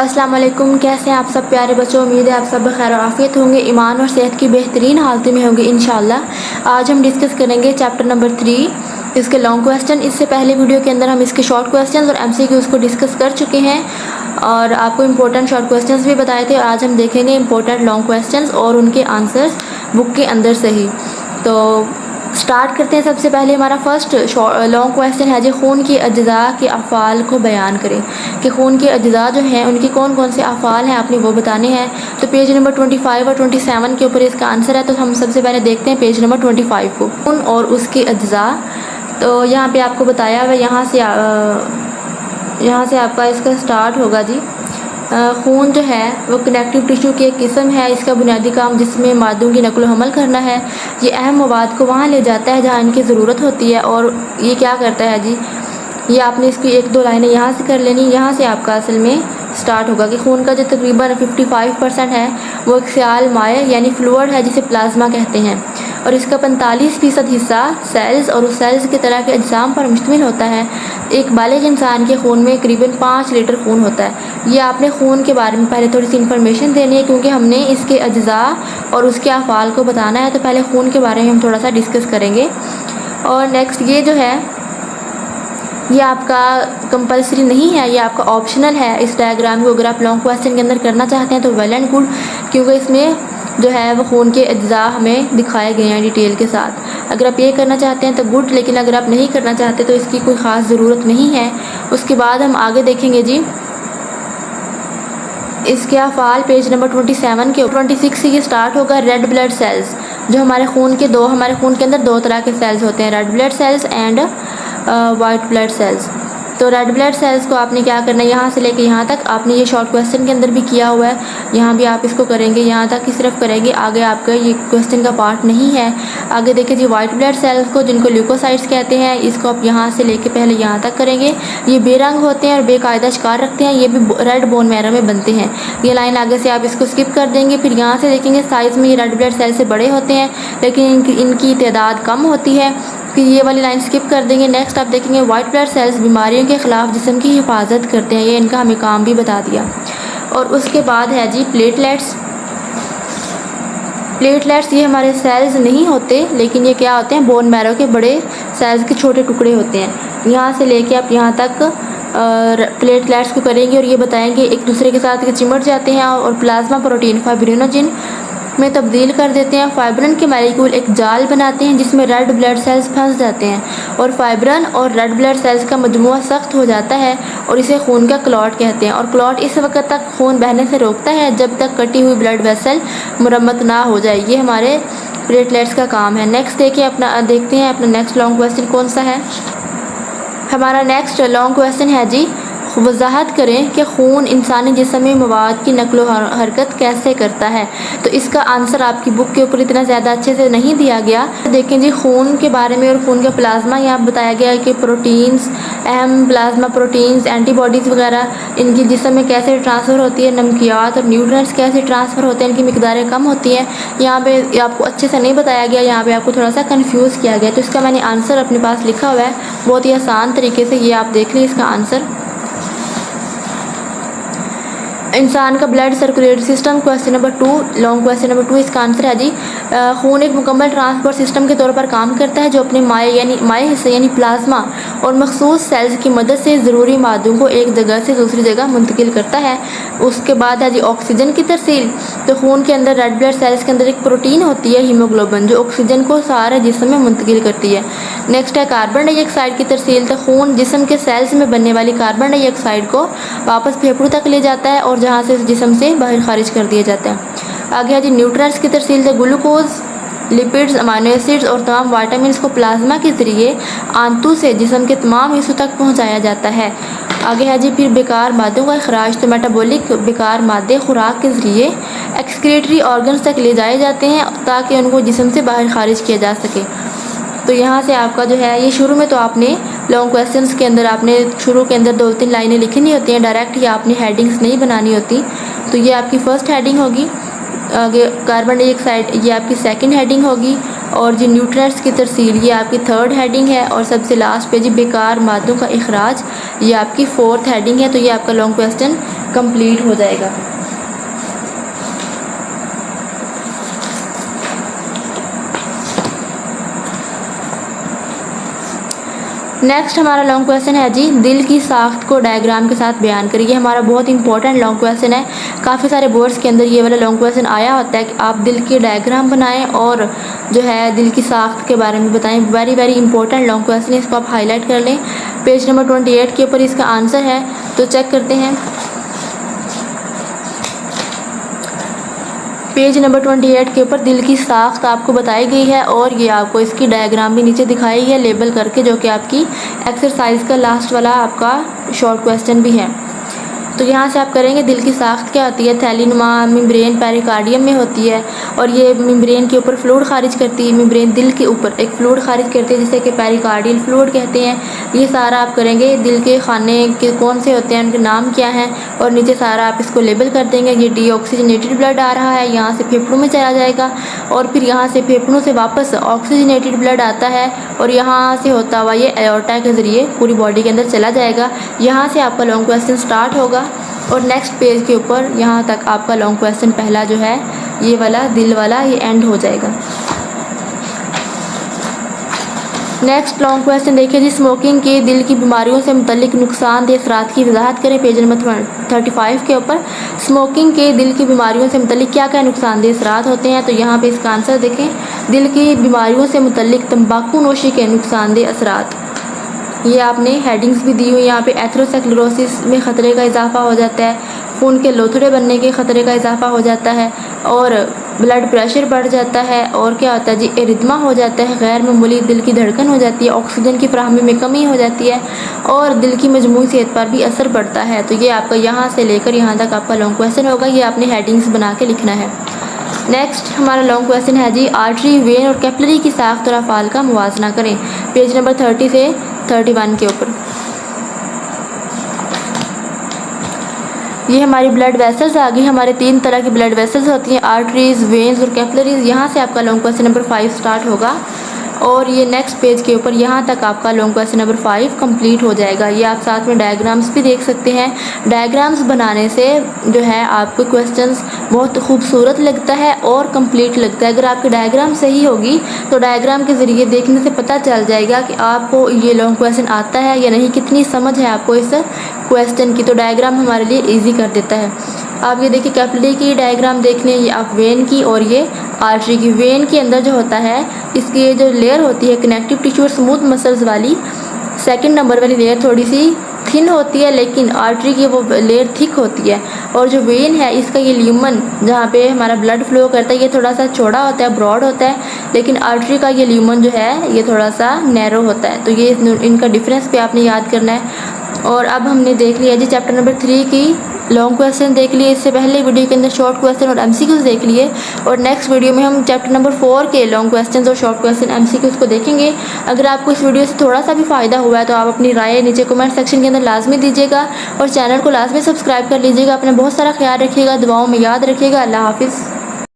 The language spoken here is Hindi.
अस्सलाम वालेकुम। कैसे हैं आप सब प्यारे बच्चों। उम्मीद है आप सब खैर आफियत होंगे, ईमान और सेहत की बेहतरीन हालत में होंगे इंशाल्लाह। आज हम डिस्कस करेंगे चैप्टर नंबर 3, इसके लॉन्ग क्वेश्चन। इससे पहले वीडियो के अंदर हम इसके शॉर्ट क्वेश्चंस और एमसीक्यूज़ को डिस्कस कर चुके हैं और आपको इम्पोर्टेंट शॉर्ट क्वेश्चंस भी बताए थे। आज हम देखेंगे इम्पोर्टेंट लॉन्ग क्वेश्चंस और उनके आंसर्स बुक के अंदर से ही। तो स्टार्ट करते हैं। सबसे पहले हमारा फर्स्ट लॉन्ग क्वेश्चन है जी, खून की अज्जा के अफ़ाल को बयान करें कि खून के अज्जा जो हैं उनके कौन कौन से अफ़ाल हैं, आपने वो बताने हैं। तो पेज नंबर 25 और 27 के ऊपर इसका आंसर है। तो हम सबसे पहले देखते हैं पेज नंबर 25 को, खून और उसके अज्जा। तो यहाँ पे आपको बताया हुआ, यहाँ से आपका इसका स्टार्ट होगा जी। खून जो है वो कनेक्टिव टिश्यू की एक किस्म है। इसका बुनियादी काम जिसमें मादों की नकलो हमल करना है। ये अहम मवाद को वहाँ ले जाता है जहाँ इनकी ज़रूरत होती है। और ये क्या करता है जी, ये आपने इसकी एक दो लाइनें यहाँ से कर लेनी। यहाँ से आपका असल में स्टार्ट होगा कि खून का जो तकरीबन 55% है वो एक सियाल माए यानी फ्लूइड है जिसे प्लाज्मा कहते हैं, और इसका 45% हिस्सा सेल्स और उस सेल्स की तरह के अजसाम पर मुश्तमिल होता है। एक बालिग इंसान के खून में करीबन 5 लीटर खून होता है। ये आपने खून के बारे में पहले थोड़ी सी इन्फॉर्मेशन देनी है क्योंकि हमने इसके अज्जा और उसके अफ़ाल को बताना है। तो पहले खून के बारे में हम थोड़ा सा डिस्कस करेंगे। और नेक्स्ट ये जो है ये आपका कंपलसरी नहीं है, ये आपका ऑप्शनल है। इस डायग्राम को अगर आप लॉन्ग क्वेश्चन के अंदर करना चाहते हैं तो वेल एंड गुड, क्योंकि इसमें जो है वो खून के अज्जा हमें दिखाए गए हैं डिटेल के साथ। अगर आप ये करना चाहते हैं तो गुड, लेकिन अगर आप नहीं करना चाहते तो इसकी कोई ख़ास ज़रूरत नहीं है। उसके बाद हम आगे देखेंगे जी इसके अफ़ाल पेज नंबर 27 के 26 से ये स्टार्ट होगा। रेड ब्लड सेल्स, जो हमारे खून के अंदर दो तरह के सेल्स होते हैं, red blood cells and white blood cells. तो रेड ब्लड सेल्स को आपने क्या करना है, यहाँ से लेके यहाँ तक आपने ये शॉर्ट क्वेश्चन के अंदर भी किया हुआ है, यहाँ भी आप इसको करेंगे, यहाँ तक ही सिर्फ करेंगे, आगे आपका ये क्वेश्चन का पार्ट नहीं है। आगे देखिए जी वाइट ब्लड सेल्स को जिनको ल्यूकोसाइट्स कहते हैं, इसको आप यहाँ से लेके पहले यहाँ तक करेंगे। ये बेरंग होते हैं और बेकायदा शिकार रखते हैं, ये भी रेड बोन मैरो में बनते हैं। ये लाइन आगे से आप इसको स्किप कर देंगे। फिर यहाँ से देखेंगे साइज़ में ये रेड ब्लड सेल से बड़े होते हैं लेकिन इनकी तादाद कम होती है। फिर ये वाली लाइन स्किप कर देंगे। नेक्स्ट आप देखेंगे वाइट ब्लड सेल्स बीमारियों के ख़िलाफ़ जिस्म की हिफाजत करते हैं, ये इनका हमें काम भी बता दिया। और उसके बाद है जी प्लेटलेट्स। प्लेटलेट्स ये हमारे सेल्स नहीं होते, लेकिन ये क्या होते हैं, बोन मैरो के बड़े सेल्स के छोटे टुकड़े होते हैं। यहाँ से लेके आप यहाँ तक प्लेटलेट्स को करेंगे और ये बताएंगे एक दूसरे के साथ चिमट जाते हैं और प्लाज्मा प्रोटीन फाइब्रिनोजिन में तब्दील कर देते हैं। फाइब्रिन के मॉलिक्यूल एक जाल बनाते हैं जिसमें रेड ब्लड सेल्स फंस जाते हैं और फाइब्रिन और रेड ब्लड सेल्स का मजमुआ सख्त हो जाता है और इसे खून का क्लॉट कहते हैं। और क्लॉट इस वक्त तक खून बहने से रोकता है जब तक कटी हुई ब्लड वेसल मुरम्मत ना हो जाए। ये हमारे प्लेटलेट्स का काम है। नेक्स्ट देखते हैं अपना नेक्स्ट लॉन्ग क्वेश्चन कौन सा है। हमारा नेक्स्ट लॉन्ग क्वेश्चन है जी, वजाहत करें कि खून इंसानी जिस्म में मवाद की नकलो हरकत कैसे करता है। तो इसका आंसर आपकी बुक के ऊपर इतना ज़्यादा अच्छे से नहीं दिया गया। देखें जी खून के बारे में और खून का प्लाज्मा यहाँ बताया गया है कि प्रोटीन्स, अहम प्लाज्मा प्रोटीन्स, एंटीबॉडीज़ वगैरह इनकी जिस्म में कैसे ट्रांसफ़र होती है, नमकियात और न्यूट्रिएंट्स कैसे ट्रांसफ़र होते हैं, इनकी मिकदारें कम होती हैं। यहाँ पे आपको अच्छे से नहीं बताया गया, यहाँ पे आपको थोड़ा सा कंफ्यूज किया गया। तो इसका मैंने आंसर अपने पास लिखा हुआ है बहुत ही आसान तरीके से, ये आप देख लीजिए इसका आंसर। इंसान का blood circulatory system question number 2, long question number 2, इसका आंसर है जी खून एक मुकम्मल ट्रांसपोर्ट सिस्टम के तौर पर काम करता है जो अपने माए हिस्से यानी प्लाज्मा और मखसूस सेल्स की मदद से ज़रूरी मादों को एक जगह से दूसरी जगह मुंतकिल करता है। उसके बाद है जी ऑक्सीजन की तरसील। तो खून के अंदर रेड ब्लड सेल्स के अंदर एक प्रोटीन होती है हीमोग्लोबिन, जो ऑक्सीजन को सारे जिस्म में मुंतकिल करती है। नेक्स्ट है कार्बन डाइऑक्साइड की तरसील। तो खून जिस्म के सेल्स में बनने वाली कार्बन डाइऑक्साइड को वापस फेफड़ों तक ले जाता है और जहाँ से जिस्म से बाहर खारिज कर दिया जाता है। आगे है जी न्यूट्रिएंट्स की तरसील। तो ग्लूकोज, लिपिड्स, अमाइनो एसिड्स और तमाम वाइटामिन को प्लाज्मा के ज़रिए आंतों से जिस्म के तमाम हिस्सों तक पहुँचाया जाता है। आगे है जी फिर बेकार मादों का अखराज। तो मेटाबॉलिक बेकार मादे खुराक के ज़रिए एक्सक्रीटरी ऑर्गन्स तक ले जाए जाते हैं ताकि उनको जिस्म से बाहर खारिज किया जा सके। तो यहाँ से आपका जो है ये शुरू में तो आपने लॉन्ग क्वेश्चंस के अंदर आपने शुरू के अंदर 2-3 लाइनें लिखनी होती हैं डायरेक्ट, या आपने हेडिंग्स नहीं बनानी होती। तो ये आपकी फ़र्स्ट हेडिंग होगी। आगे कार्बन डाइऑक्साइड ये आपकी सेकंड हेडिंग होगी और जो न्यूट्रिएंट्स की तरसील ये आपकी थर्ड हेडिंग है और सबसे लास्ट पे जी बेकार मादों का इखराज ये आपकी फोर्थ हेडिंग है। तो ये आपका लॉन्ग क्वेश्चन कंप्लीट हो जाएगा। नेक्स्ट हमारा लॉन्ग क्वेश्चन है जी, दिल की साख्त को डायग्राम के साथ बयान करिए। ये हमारा बहुत इंपॉर्टेंट लॉन्ग क्वेश्चन है। काफ़ी सारे बोर्ड्स के अंदर ये वाला लॉन्ग क्वेश्चन आया होता है कि आप दिल के डायग्राम बनाएं और जो है दिल की साख्त के बारे में बताएं। Very very important long question है, इसको आप हाईलाइट कर लें। पेज नंबर 28 के ऊपर इसका आंसर है, तो चेक करते हैं। पेज नंबर 28 के ऊपर दिल की साख्त आपको बताई गई है और ये आपको इसकी डायग्राम भी नीचे दिखाई है लेबल करके, जो कि आपकी एक्सरसाइज का लास्ट वाला आपका शॉर्ट क्वेश्चन भी है। तो यहाँ से आप करेंगे, दिल की साख्त क्या होती है? थैलीनुमा मेम्ब्रेन पेरिकार्डियम में होती है और ये मेम्ब्रेन के ऊपर फ्लूइड खारिज करती है। मेम्ब्रेन दिल के ऊपर एक फ्लूइड खारिज करती है जिसे कि पेरिकार्डियल फ्लूइड कहते हैं। ये सारा आप करेंगे, दिल के खाने के कौन से होते हैं, उनके नाम क्या हैं, और नीचे सारा आप इसको लेबल कर देंगे। ये डीऑक्सीजनेटेड ब्लड आ रहा है, यहाँ से फेफड़ों में चला जाएगा और फिर यहाँ से फेफड़ों से वापस ऑक्सीजनेटेड ब्लड आता है और यहाँ से होता हुआ ये एओर्टा के ज़रिए पूरी बॉडी के अंदर चला जाएगा। यहाँ से आपका लॉन्ग क्वेश्चन स्टार्ट होगा और नेक्स्ट पेज के ऊपर यहाँ तक आपका लॉन्ग क्वेश्चन पहला जो है ये वाला दिल वाला ये एंड हो जाएगा। नेक्स्ट लॉन्ग क्वेश्चन देखिए जी, स्मोकिंग के दिल की बीमारियों से मुतल्लिक नुकसानदेह असरात की वजाहत करें। पेज नंबर 35 के ऊपर स्मोकिंग के दिल की बीमारियों से मुतल्लिक क्या क्या नुकसानदेह असरात होते हैं, तो यहाँ पे इसका आंसर देखें। दिल की बीमारियों से मुतल्लिक तंबाकू नोशी के नुकसानदेह असरात, ये आपने हेडिंग्स भी दी हुई। यहाँ पे एथेरोस्क्लेरोसिस में ख़तरे का इजाफा हो जाता है, खून के लोथड़े बनने के ख़तरे का इजाफा हो जाता है और ब्लड प्रेशर बढ़ जाता है, और क्या होता है जी, एरिथमा हो जाता है, गैर मामूली दिल की धड़कन हो जाती है, ऑक्सीजन की फराहमी में कमी हो जाती है और दिल की मजमूई सेहत पर भी असर पड़ता है। तो ये आपका यहाँ से लेकर यहाँ तक आपका लॉन्ग क्वेश्चन होगा, ये आपने हेडिंग्स बना के लिखना है। नेक्स्ट हमारा लॉन्ग क्वेश्चन है जी, आर्टरी, वेन और कैपिलरी की साख्त और अफ़ाल का मुवाजना करें। पेज नंबर 30 से 31 के ऊपर ये हमारी ब्लड वेसल्स आ गई। हमारे 3 तरह की ब्लड वेसल्स होती हैं, आर्टरीज, वेन्स और कैपिलरीज। यहाँ से आपका लॉन्ग क्वेश्चन नंबर 5 स्टार्ट होगा और ये नेक्स्ट पेज के ऊपर यहाँ तक आपका लॉन्ग क्वेश्चन नंबर 5 कंप्लीट हो जाएगा। ये आप साथ में डायग्राम्स भी देख सकते हैं। डायग्राम्स बनाने से जो है आपको क्वेश्चंस बहुत खूबसूरत लगता है और कंप्लीट लगता है। अगर आपकी डायग्राम सही होगी तो डायग्राम के ज़रिए देखने से पता चल जाएगा कि आपको ये लॉन्ग क्वेश्चन आता है या नहीं, कितनी समझ है आपको इस क्वेश्चन की। तो डायग्राम हमारे लिए ईजी कर देता है। आप ये देखिए, कैपिलरी की डायग्राम देख लें, ये आप वेन की और ये आर्टरी की। वेन के अंदर जो होता है, इसकी ये जो लेयर होती है कनेक्टिव टिश्यू और स्मूथ मसल्स वाली, सेकंड नंबर वाली लेयर थोड़ी सी थिन होती है, लेकिन आर्टरी की वो लेयर थिक होती है। और जो वेन है इसका ये ल्यूमन जहाँ पे हमारा ब्लड फ्लो करता है, ये थोड़ा सा चौड़ा होता है, ब्रॉड होता है, लेकिन आर्टरी का ये ल्यूमन जो है ये थोड़ा सा नैरो होता है। तो ये इनका डिफरेंस भी आपने याद करना है। और अब हमने देख लिया जी चैप्टर नंबर 3 की लॉन्ग क्वेश्चन देख लिए। इससे पहले वीडियो के अंदर शॉर्ट क्वेश्चन और एमसीक्यूज देख लिए और नेक्स्ट वीडियो में हम चैप्टर नंबर 4 के लॉन्ग क्वेश्चंस और शॉर्ट क्वेश्चन एमसीक्यूज को देखेंगे। अगर आपको इस वीडियो से थोड़ा सा भी फ़ायदा हुआ है तो आप अपनी राय नीचे कमेंट सेक्शन के अंदर लाजमी दीजिएगा और चैनल को लाजमी सब्सक्राइब कर लीजिएगा। अपना बहुत सारा ख्याल रखिएगा, दुआओं में याद रखिएगा। अल्लाह हाफिज़।